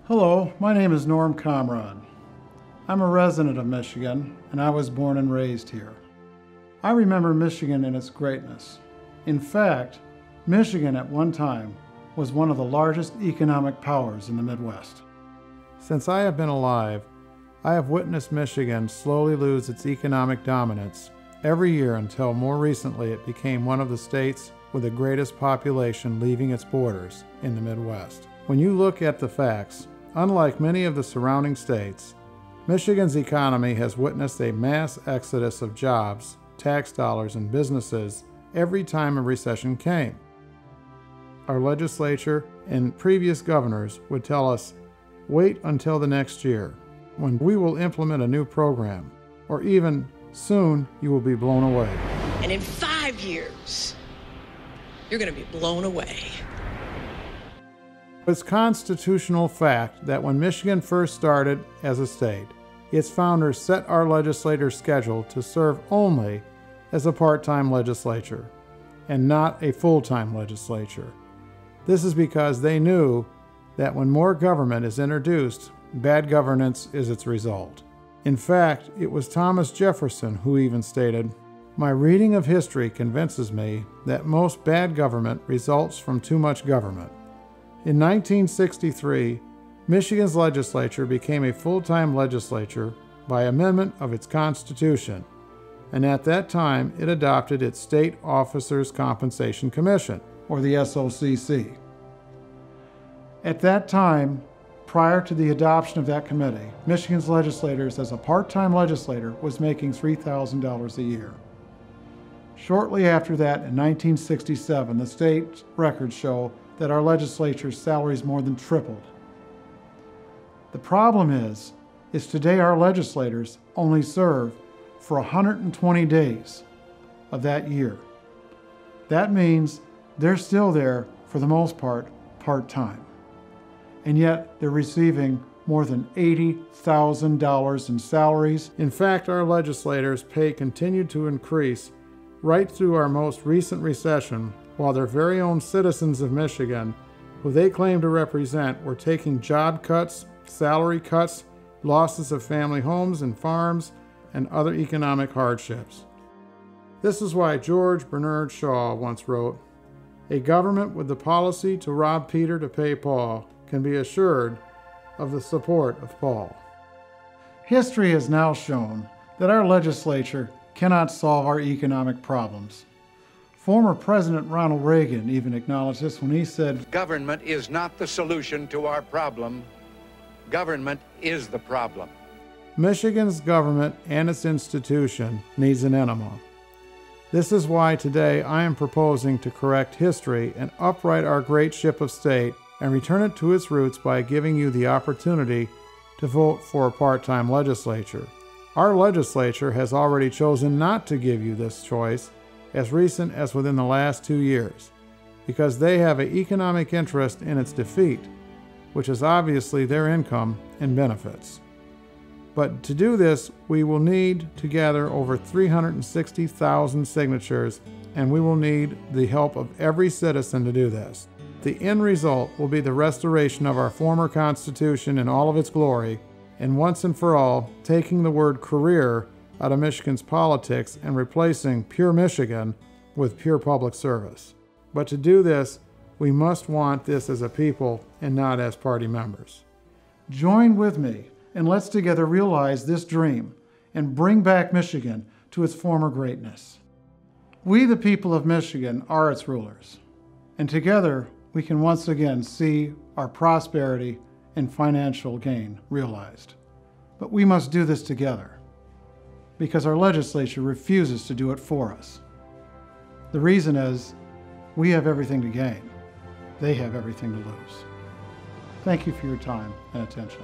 Hello, my name is Norm Comrade. I'm a resident of Michigan, and I was born and raised here. I remember Michigan in its greatness. In fact, Michigan at one time was one of the largest economic powers in the Midwest. Since I have been alive, I have witnessed Michigan slowly lose its economic dominance every year until more recently it became one of the states with the greatest population leaving its borders in the Midwest. When you look at the facts, unlike many of the surrounding states, Michigan's economy has witnessed a mass exodus of jobs, tax dollars, and businesses every time a recession came. Our legislature and previous governors would tell us, wait until the next year, when we will implement a new program, or even soon you will be blown away. And in 5 years, you're going to be blown away. It's constitutional fact that when Michigan first started as a state, its founders set our legislator's schedule to serve only as a part-time legislature and not a full-time legislature. This is because they knew that when more government is introduced, bad governance is its result. In fact, it was Thomas Jefferson who even stated, "My reading of history convinces me that most bad government results from too much government." In 1963, Michigan's legislature became a full-time legislature by amendment of its constitution, and at that time it adopted its State Officers Compensation Commission, or the SOCC. At that time, prior to the adoption of that committee, Michigan's legislators as a part-time legislator was making $3,000 a year. Shortly after that, in 1967, the state records show that our legislature's salaries more than tripled. The problem is today our legislators only serve for 120 days of that year. That means they're still there, for the most part, part-time. And yet they're receiving more than $80,000 in salaries. In fact, our legislators' pay continued to increase right through our most recent recession, while their very own citizens of Michigan, who they claim to represent, were taking job cuts, salary cuts, losses of family homes and farms, and other economic hardships. This is why George Bernard Shaw once wrote, "A government with the policy to rob Peter to pay Paul can be assured of the support of Paul." History has now shown that our legislature cannot solve our economic problems. Former President Ronald Reagan even acknowledged this when he said, "Government is not the solution to our problem. Government is the problem." Michigan's government and its institution needs an enema. This is why today I am proposing to correct history and upright our great ship of state and return it to its roots by giving you the opportunity to vote for a part-time legislature. Our legislature has already chosen not to give you this choice as recent as within the last 2 years, because they have an economic interest in its defeat, which is obviously their income and benefits. But to do this, we will need to gather over 360,000 signatures, and we will need the help of every citizen to do this. The end result will be the restoration of our former Constitution in all of its glory, and once and for all, taking the word career out of Michigan's politics and replacing pure Michigan with pure public service. But to do this, we must want this as a people and not as party members. Join with me and let's together realize this dream and bring back Michigan to its former greatness. We, the people of Michigan, are its rulers, and together we can once again see our prosperity and financial gain realized. But we must do this together, because our legislature refuses to do it for us. The reason is, we have everything to gain. They have everything to lose. Thank you for your time and attention.